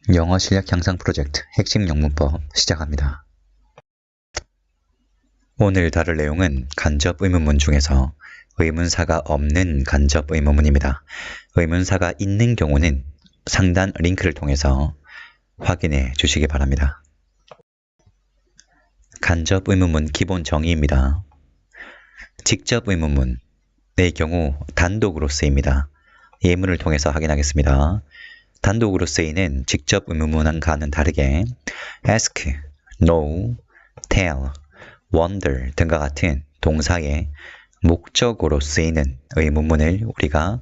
영어 실력 향상 프로젝트 핵심 영문법 시작합니다. 오늘 다룰 내용은 간접 의문문 중에서 의문사가 없는 간접 의문문입니다. 의문사가 있는 경우는 상단 링크를 통해서 확인해 주시기 바랍니다. 간접 의문문 기본 정의입니다. 직접 의문문의 경우 단독으로 쓰입니다. 예문을 통해서 확인하겠습니다. 단독으로 쓰이는 직접 의문문과는 다르게 ask, know, tell, wonder 등과 같은 동사의 목적으로 쓰이는 의문문을 우리가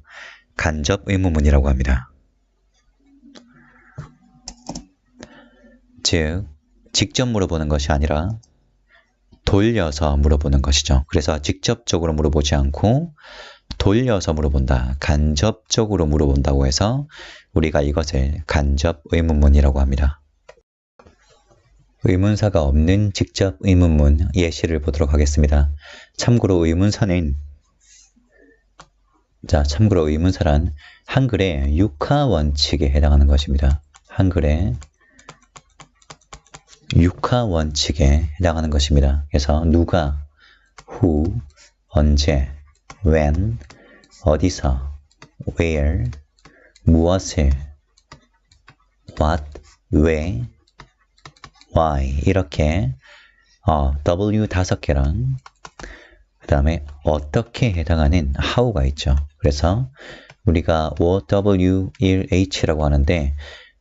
간접 의문문이라고 합니다. 즉, 직접 물어보는 것이 아니라 돌려서 물어보는 것이죠. 그래서 직접적으로 물어보지 않고 돌려서 물어본다, 간접적으로 물어본다고 해서 우리가 이것을 간접 의문문이라고 합니다. 의문사가 없는 직접 의문문 예시를 보도록 하겠습니다. 참고로 의문사란 한글의 육하원칙에 해당하는 것입니다. 한글의 육하원칙에 해당하는 것입니다. 그래서 누가, who, 언제, when, 어디서, where, 무엇을, what, 왜, why 이렇게 W 5개랑 그 다음에 어떻게 해당하는 how가 있죠. 그래서 우리가 W, 1, H라고 하는데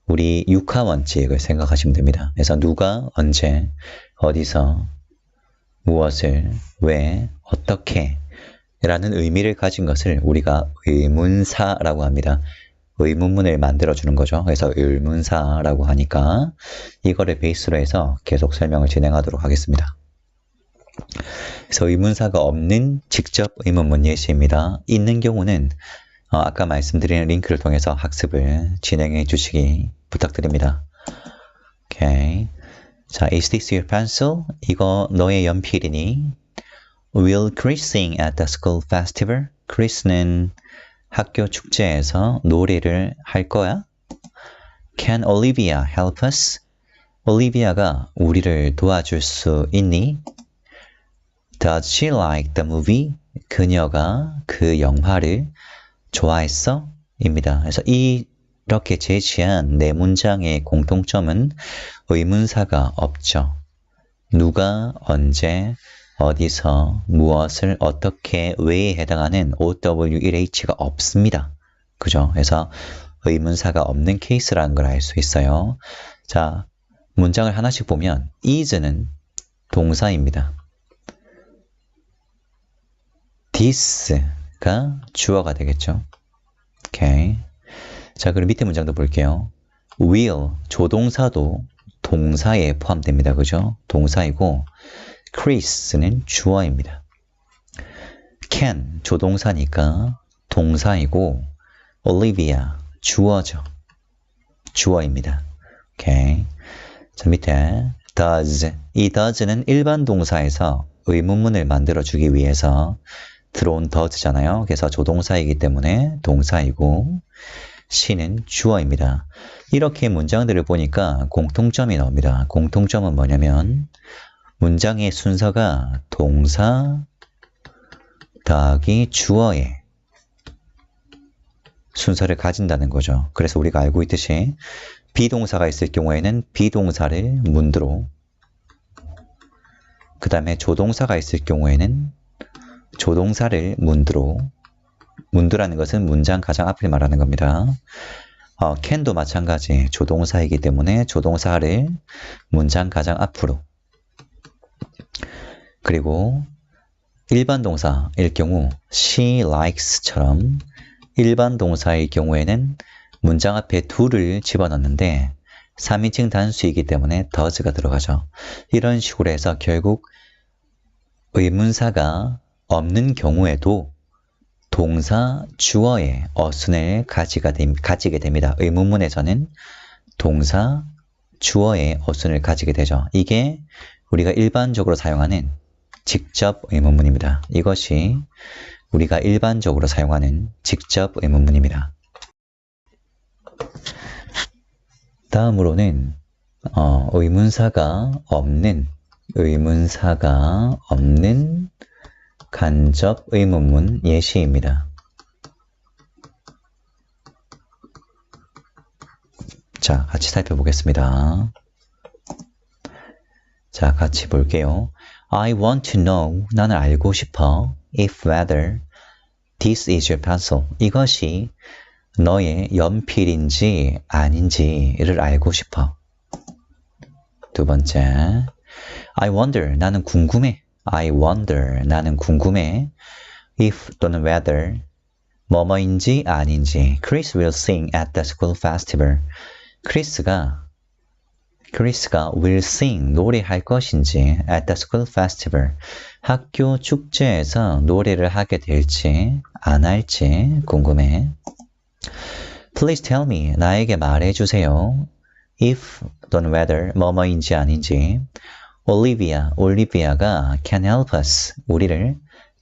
우리 육하원칙을 생각하시면 됩니다. 그래서 누가, 언제, 어디서, 무엇을, 왜, 어떻게 라는 의미를 가진 것을 우리가 의문사라고 합니다. 의문문을 만들어주는 거죠. 그래서 의문사라고 하니까 이거를 베이스로 해서 계속 설명을 진행하도록 하겠습니다. 그래서 의문사가 없는 직접 의문문 예시입니다. 있는 경우는 아까 말씀드린 링크를 통해서 학습을 진행해 주시기 부탁드립니다. 오케이. 자, is this your pencil? 이거 너의 연필이니? Will Chris sing at the school festival? Chris는 학교 축제에서 노래를 할 거야? Can Olivia help us? 올리비아가 우리를 도와줄 수 있니? Does she like the movie? 그녀가 그 영화를 좋아했어? 입니다. 그래서 이렇게 제시한 네 문장의 공통점은 의문사가 없죠. 누가, 언제, 어디서, 무엇을, 어떻게, 왜에 해당하는 OW1H가 없습니다. 그죠? 그래서 의문사가 없는 케이스라는 걸 알 수 있어요. 자, 문장을 하나씩 보면 is는 동사입니다. this가 주어가 되겠죠. 오케이. 자, 그럼 밑에 문장도 볼게요. will, 조동사도 동사에 포함됩니다. 그죠? 동사이고 Chris는 주어입니다. Can, 조동사니까 동사이고 Olivia, 주어죠. 주어입니다. 오케이. 자, 밑에 does, 이 does는 일반 동사에서 의문문을 만들어주기 위해서 들어온 does잖아요. 그래서 조동사이기 때문에 동사이고 she는 주어입니다. 이렇게 문장들을 보니까 공통점이 나옵니다. 공통점은 뭐냐면 문장의 순서가 동사 더하기 주어의 순서를 가진다는 거죠. 그래서 우리가 알고 있듯이 비동사가 있을 경우에는 비동사를 문두로, 그 다음에 조동사가 있을 경우에는 조동사를 문두로, 문두라는 것은 문장 가장 앞을 말하는 겁니다. can도 마찬가지 조동사이기 때문에 조동사를 문장 가장 앞으로, 그리고 일반 동사일 경우 she likes처럼 일반 동사의 경우에는 문장 앞에 do를 집어넣는데 3인칭 단수이기 때문에 does가 들어가죠. 이런 식으로 해서 결국 의문사가 없는 경우에도 동사, 주어의 어순을 가지게 됩니다. 의문문에서는 동사, 주어의 어순을 가지게 되죠. 이게 우리가 일반적으로 사용하는 직접 의문문입니다. 이것이 우리가 일반적으로 사용하는 직접 의문문입니다. 다음으로는 의문사가 없는 간접 의문문 예시입니다. 자, 같이 살펴보겠습니다. 자, 같이 볼게요. I want to know, 나는 알고 싶어. If whether this is your pencil, 이것이 너의 연필인지 아닌지를 알고 싶어. 두 번째, I wonder, 나는 궁금해. I wonder, 나는 궁금해. If 또는 whether, 뭐뭐인지 아닌지. Chris will sing at the school festival. 크리스가 will sing, 노래할 것인지 at the school festival, 학교 축제에서 노래를 하게 될지 안 할지 궁금해. Please tell me, 나에게 말해주세요. If 또는 whether, 뭐뭐인지 아닌지. 올리비아가 can help us, 우리를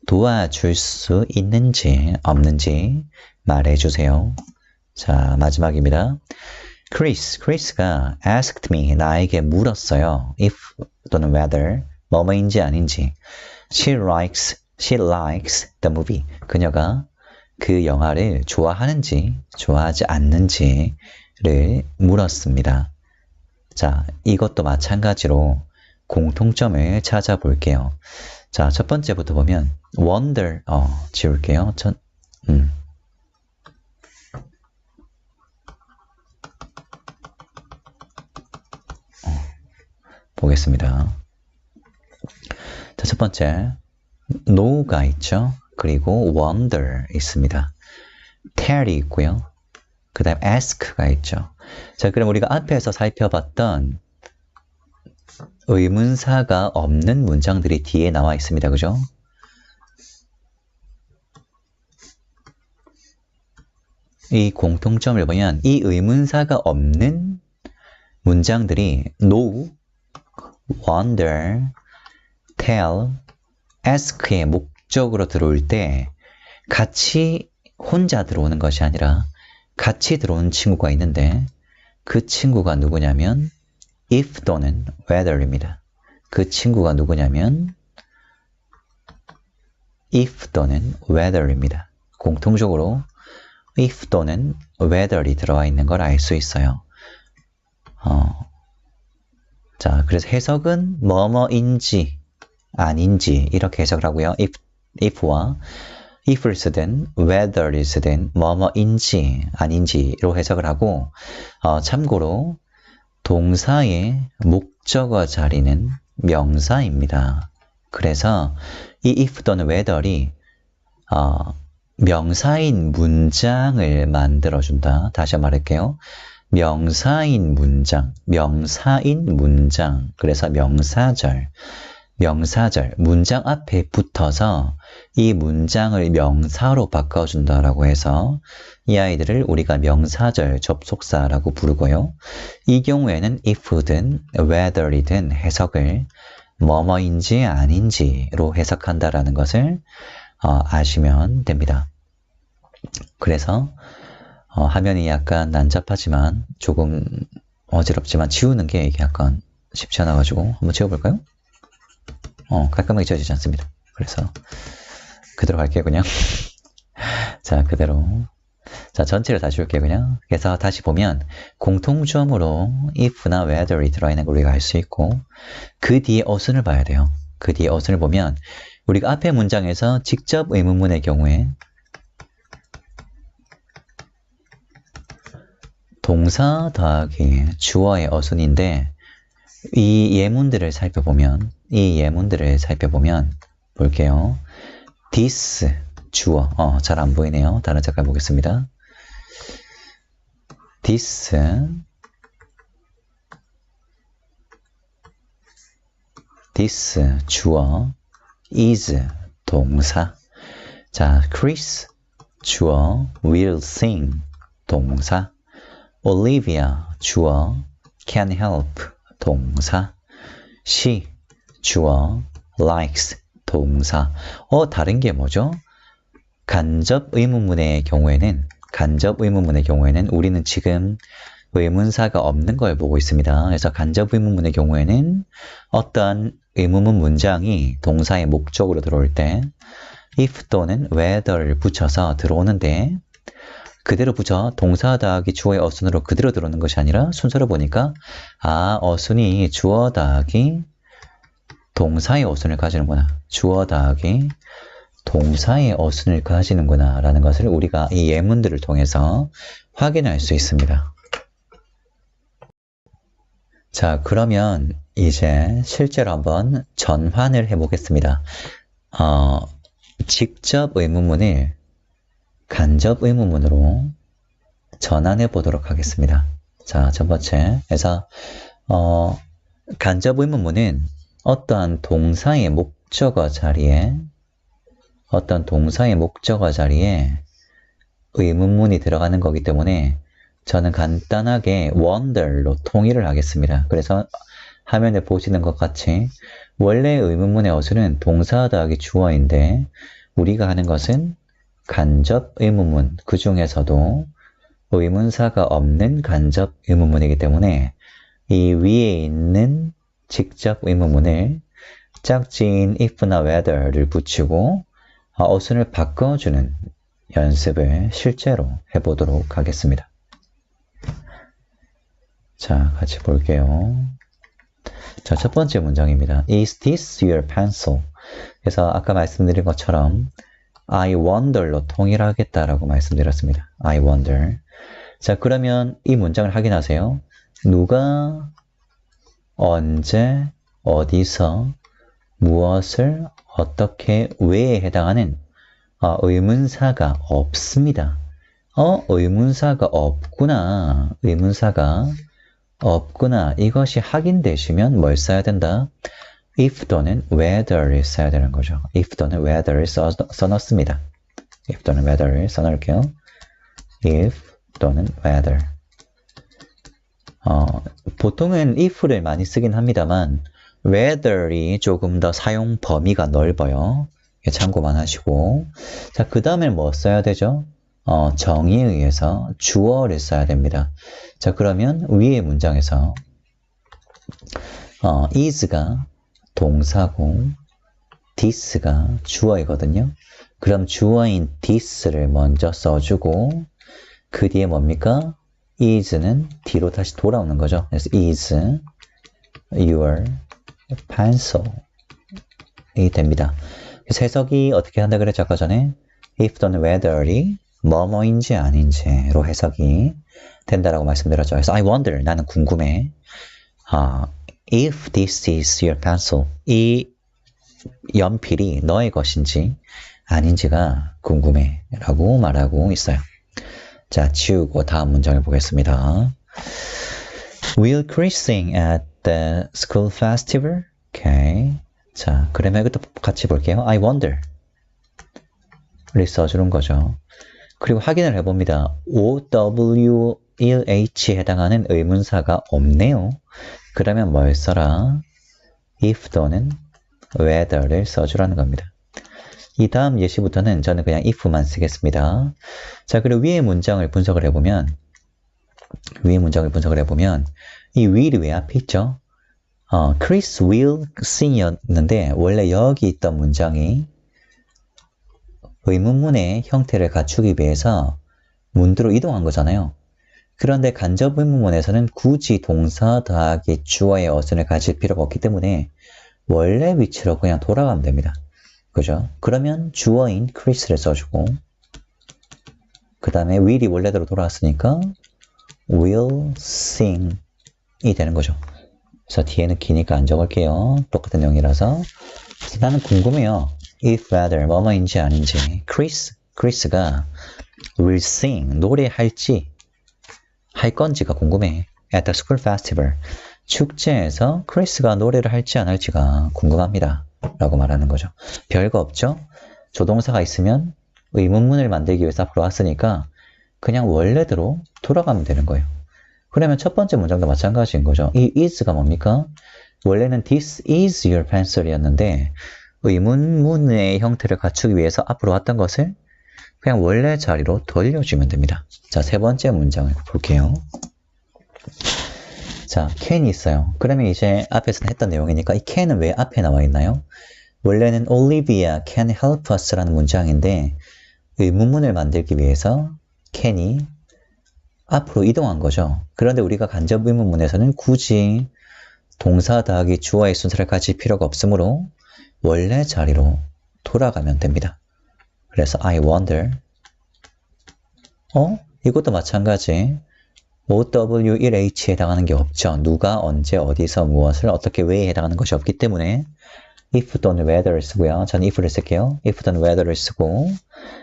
도와줄 수 있는지 없는지 말해주세요. 자, 마지막입니다. 크리스가 asked me, 나에게 물었어요. If 또는 whether, 뭐뭐인지 아닌지. She likes the movie. 그녀가 그 영화를 좋아하는지 좋아하지 않는지를 물었습니다. 자, 이것도 마찬가지로 공통점을 찾아볼게요. 자, 첫 번째부터 보면 wonder, 지울게요. 보겠습니다. 자, 첫 번째 know가 있죠. 그리고 wonder 있습니다. tell이 있고요. 그 다음 ask가 있죠. 자, 그럼 우리가 앞에서 살펴봤던 의문사가 없는 문장들이 뒤에 나와 있습니다. 그죠? 이 공통점을 보면 이 의문사가 없는 문장들이 know, wonder, tell, ask의 목적으로 들어올 때 같이 혼자 들어오는 것이 아니라 같이 들어오는 친구가 있는데 그 친구가 누구냐면 if 또는 whether입니다. 그 친구가 누구냐면 if 또는 whether입니다. 공통적으로 if 또는 whether이 들어와 있는 걸 알 수 있어요. 자, 그래서 해석은 뭐뭐인지 아닌지 이렇게 해석을 하고요. if와 if를 쓰든 whether를 쓰든 뭐뭐인지 아닌지로 해석을 하고 참고로 동사의 목적어 자리는 명사입니다. 그래서 이 if 또는 whether이 명사인 문장을 만들어준다. 다시 말할게요. 명사인 문장. 그래서 명사절, 문장 앞에 붙어서 이 문장을 명사로 바꿔준다라고 해서 이 아이들을 우리가 명사절 접속사라고 부르고요. 이 경우에는 if든 whether이든 해석을 뭐뭐인지 아닌지로 해석한다라는 것을 아시면 됩니다. 그래서 화면이 약간 난잡하지만 조금 어지럽지만 지우는 게 이게 약간 쉽지 않아가지고 한번 지워볼까요? 깔끔하게 지워지지 않습니다. 그래서 그대로 갈게요, 그냥. 자, 그대로. 자, 전체를 다시 볼게요, 그냥. 그래서 다시 보면 공통점으로 if나 whether이 들어있는 걸 우리가 알 수 있고 그 뒤에 어순을 봐야 돼요. 그 뒤에 어순을 보면 우리가 앞에 문장에서 직접 의문문의 경우에 동사 더하기 주어의 어순인데 이 예문들을 살펴보면 볼게요. this 주어 잘 안 보이네요. 다른 색깔 보겠습니다. this 주어 is 동사. 자, Chris 주어 will sing 동사. Olivia 주어 can help 동사. She 주어 likes 동사. 다른 게 뭐죠? 간접 의문문의 경우에는 우리는 지금 의문사가 없는 걸 보고 있습니다. 그래서 간접 의문문의 경우에는 어떠한 의문문 문장이 동사의 목적으로 들어올 때 if 또는 whether를 붙여서 들어오는데 그대로 붙여 동사 더하기 주어의 어순으로 그대로 들어오는 것이 아니라 순서로 보니까 어순이 주어 더하기 동사의 어순을 가지는구나. 주어 더하기 동사의 어순을 가지는구나 라는 것을 우리가 이 예문들을 통해서 확인할 수 있습니다. 자, 그러면 이제 실제로 한번 전환을 해보겠습니다. 직접 의문문을 간접 의문문으로 전환해 보도록 하겠습니다. 자, 첫 번째. 그래서 간접 의문문은 어떠한 동사의 목적어 자리에 의문문이 들어가는 거기 때문에 저는 간단하게 wonder로 통일을 하겠습니다. 그래서 화면에 보시는 것 같이 원래 의문문의 어순은 동사 더하기 주어인데 우리가 하는 것은 간접 의문문, 그 중에서도 의문사가 없는 간접 의문문이기 때문에 이 위에 있는 직접 의문문을 짝지인 if나 whether를 붙이고 어순을 바꿔주는 연습을 실제로 해보도록 하겠습니다. 자, 같이 볼게요. 자, 첫 번째 문장입니다. Is this your pencil? 그래서 아까 말씀드린 것처럼 I wonder로 통일하겠다라고 말씀드렸습니다. I wonder. 자, 그러면 이 문장을 확인하세요. 누가, 언제, 어디서, 무엇을, 어떻게, 왜에 해당하는 의문사가 없습니다. 의문사가 없구나. 의문사가 없구나. 이것이 확인되시면 뭘 써야 된다? if 또는 whether를 써야 되는 거죠. if 또는 whether를 써놓습니다. if 또는 whether를 써놓을게요. if 또는 whether. 보통은 if를 많이 쓰긴 합니다만 whether이 조금 더 사용 범위가 넓어요. 참고만 하시고. 자, 그 다음에 뭐 써야 되죠? 정의에 의해서 주어를 써야 됩니다. 자, 그러면 위의 문장에서 is가 동사고 this가 주어이거든요. 그럼 주어인 this를 먼저 써주고 그 뒤에 뭡니까? is는 뒤로 다시 돌아오는 거죠. 그래서 is your pencil 이 됩니다. 그래서 해석이 어떻게 한다 그랬죠? 아까 전에 if 또는 whether이 뭐뭐인지 아닌지로 해석이 된다라고 말씀드렸죠. 그래서 I wonder, 나는 궁금해. If this is your pencil, 이 연필이 너의 것인지 아닌지가 궁금해 라고 말하고 있어요. 자, 지우고 다음 문장을 보겠습니다. Will Chris sing at the school festival? Okay. 자, 그러면 이것도 같이 볼게요. I wonder 를 써주는 거죠. 그리고 확인을 해봅니다. OWLH에 해당하는 의문사가 없네요. 그러면 뭘 써라? if 또는 whether를 써주라는 겁니다. 이 다음 예시부터는 저는 그냥 if만 쓰겠습니다. 자, 그리고 위의 문장을 분석을 해보면 이 will이 왜 앞에 있죠? Chris will sing이었는데 원래 여기 있던 문장이 의문문의 형태를 갖추기 위해서 문두로 이동한 거잖아요. 그런데 간접 의문문에서는 굳이 동사 더하기 주어의 어순을 가질 필요가 없기 때문에 원래 위치로 그냥 돌아가면 됩니다. 그죠? 그러면 주어인 Chris를 써주고 그 다음에 will이 원래대로 돌아왔으니까 will sing이 되는 거죠. 그래서 뒤에는 기니까 안 적을게요. 똑같은 내용이라서. 나는 궁금해요. if whether 뭐뭐인지 아닌지. Chris가 will sing 노래할지 할 건지가 궁금해. At the school festival 축제에서 Chris가 노래를 할지 안 할지가 궁금합니다. 라고 말하는 거죠. 별거 없죠? 조동사가 있으면 의문문을 만들기 위해서 앞으로 왔으니까 그냥 원래대로 돌아가면 되는 거예요. 그러면 첫 번째 문장도 마찬가지인 거죠. 이 is가 뭡니까? 원래는 this is your pencil이었는데 의문문의 형태를 갖추기 위해서 앞으로 왔던 것을 그냥 원래 자리로 돌려주면 됩니다. 자, 세 번째 문장을 볼게요. 자, can이 있어요. 그러면 이제 앞에서는 했던 내용이니까 이 can은 왜 앞에 나와 있나요? 원래는 Olivia can help us라는 문장인데 의문문을 만들기 위해서 can이 앞으로 이동한 거죠. 그런데 우리가 간접 의문문에서는 굳이 동사 더하기 주어의 순서를 가질 필요가 없으므로 원래 자리로 돌아가면 됩니다. 그래서 I wonder. 이것도 마찬가지. OW1H에 해당하는 게 없죠. 누가, 언제, 어디서, 무엇을, 어떻게, 왜에 해당하는 것이 없기 때문에 if 또는 whether를 쓰고요. 저는 if를 쓸게요. if 또는 whether를 쓰고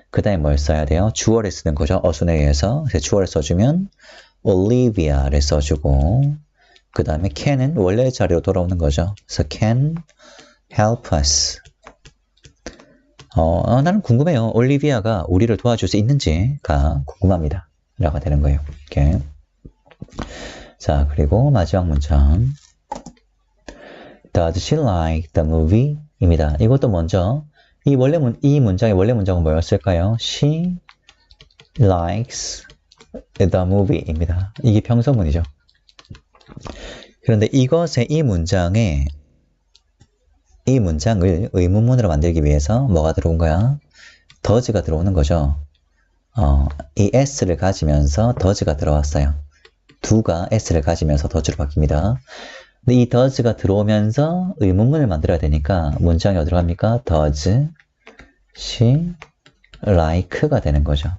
그 다음에 뭘 써야 돼요? 주어를 쓰는 거죠. 어순에 의해서. 그래서 주어를 써주면 Olivia를 써주고 그 다음에 can은 원래 자리로 돌아오는 거죠. 그래서 can help us. 나는 궁금해요. 올리비아가 우리를 도와줄 수 있는지가 궁금합니다. 라가 되는 거예요. 이렇게. 자, 그리고 마지막 문장. Does she like the movie? 입니다. 이것도 먼저 이 문장의 원래 문장은 뭐였을까요? She likes the movie 입니다. 이게 평서문이죠. 그런데 이 문장을 의문문으로 만들기 위해서 뭐가 들어온 거야? does가 들어오는 거죠. 이 s를 가지면서 does가 들어왔어요. do가 s를 가지면서 does로 바뀝니다. 근데 이 does가 들어오면서 의문문을 만들어야 되니까 문장이 어디로 갑니까? Does she like가 되는 거죠.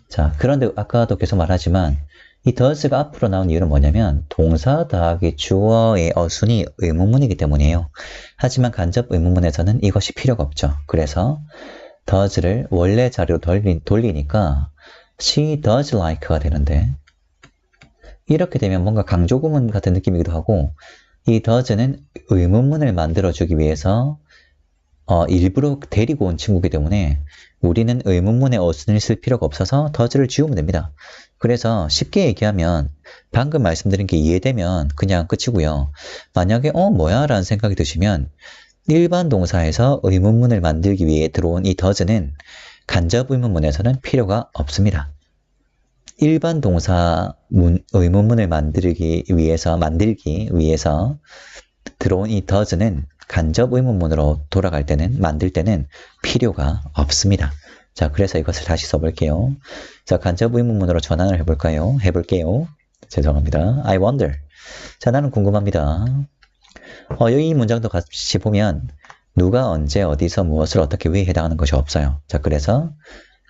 자, 그런데 아까도 계속 말하지만 이 does가 앞으로 나온 이유는 뭐냐면 동사 더하기 주어의 어순이 의문문이기 때문이에요. 하지만 간접 의문문에서는 이것이 필요가 없죠. 그래서 does를 원래 자리로 돌리니까 she does like가 되는데 이렇게 되면 뭔가 강조구문 같은 느낌이기도 하고 이 does는 의문문을 만들어주기 위해서 일부러 데리고 온 친구이기 때문에 우리는 의문문의 어순을 쓸 필요가 없어서 does를 지우면 됩니다. 그래서 쉽게 얘기하면 방금 말씀드린 게 이해되면 그냥 끝이고요. 만약에 뭐야? 라는 생각이 드시면 일반 동사에서 의문문을 만들기 위해 들어온 이 does는 간접 의문문에서는 필요가 없습니다. 일반 동사 의문문을 만들기 위해서 들어온 이 does는 간접 의문문으로 만들 때는 필요가 없습니다. 자, 그래서 이것을 다시 써볼게요. 자, 간접 의문문으로 전환을 해볼게요. 죄송합니다. I wonder. 자, 나는 궁금합니다. 이 문장도 같이 보면 누가, 언제, 어디서, 무엇을, 어떻게, 왜 해당하는 것이 없어요. 자, 그래서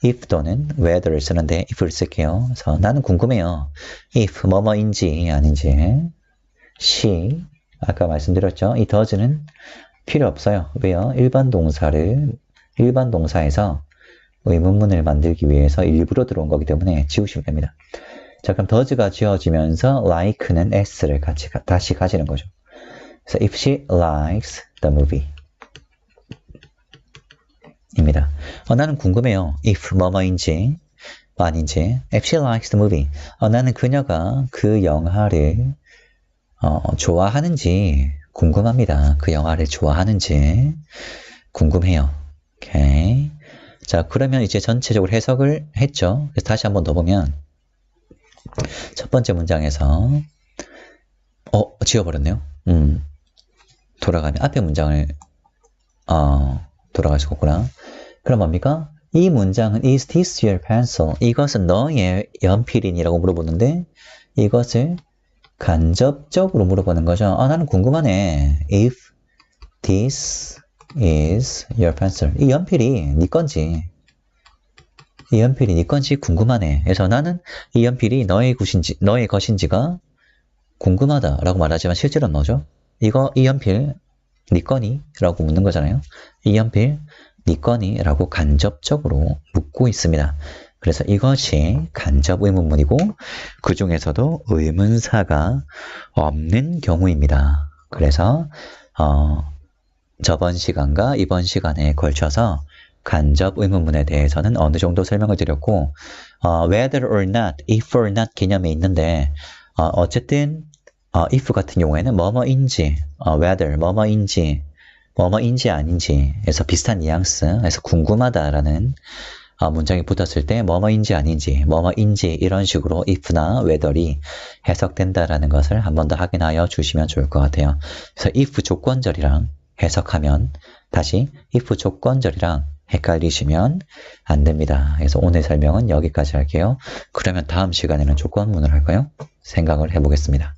if 또는 whether를 쓰는데 if를 쓸게요. 그래서 나는 궁금해요. if 뭐뭐인지 아닌지. she 아까 말씀드렸죠. 이 does는 필요 없어요. 왜요? 일반 동사에서 의문문을 만들기 위해서 일부러 들어온 거기 때문에 지우시면 됩니다. 자, 그럼 does가 지워지면서 like는 s를 다시 가지는 거죠. 그래서 if she likes the movie 입니다. 나는 궁금해요. if 뭐뭐인지 아닌지. if she likes the movie. 나는 그녀가 그 영화를 좋아하는지 궁금합니다. 그 영화를 좋아하는지 궁금해요. 오케이. 자, 그러면 이제 전체적으로 해석을 했죠. 그래서 다시 한번 더 보면 첫 번째 문장에서 지워버렸네요. 돌아가면 앞에 문장을 돌아갈 수가 없구나. 그럼 뭡니까? 이 문장은 is this your pencil? 이것은 너의 연필이니라고 물어보는데 이것을 간접적으로 물어보는 거죠. 나는 궁금하네. If this is your pencil. 이 연필이 네 건지 궁금하네. 그래서 나는 이 연필이 너의 것인지가 궁금하다라고 말하지만 실제로는 뭐죠? 이 연필 네 거니? 라고 묻는 거잖아요. 이 연필 네 거니? 라고 간접적으로 묻고 있습니다. 그래서 이것이 간접 의문문이고 그 중에서도 의문사가 없는 경우입니다. 그래서 저번 시간과 이번 시간에 걸쳐서 간접 의문문에 대해서는 어느 정도 설명을 드렸고 whether or not, if or not 개념이 있는데 어쨌든 if 같은 경우에는 뭐뭐인지, whether 뭐뭐인지 아닌지 에서 비슷한 뉘앙스에서 궁금하다라는 문장이 붙었을 때 뭐뭐인지 아닌지, 뭐뭐인지 이런 식으로 if나 whether이 해석된다라는 것을 한 번 더 확인하여 주시면 좋을 것 같아요. 그래서 if 조건절이랑 해석하면 다시 if 조건절이랑 헷갈리시면 안 됩니다. 그래서 오늘 설명은 여기까지 할게요. 그러면 다음 시간에는 조건문을 할까요? 생각을 해보겠습니다.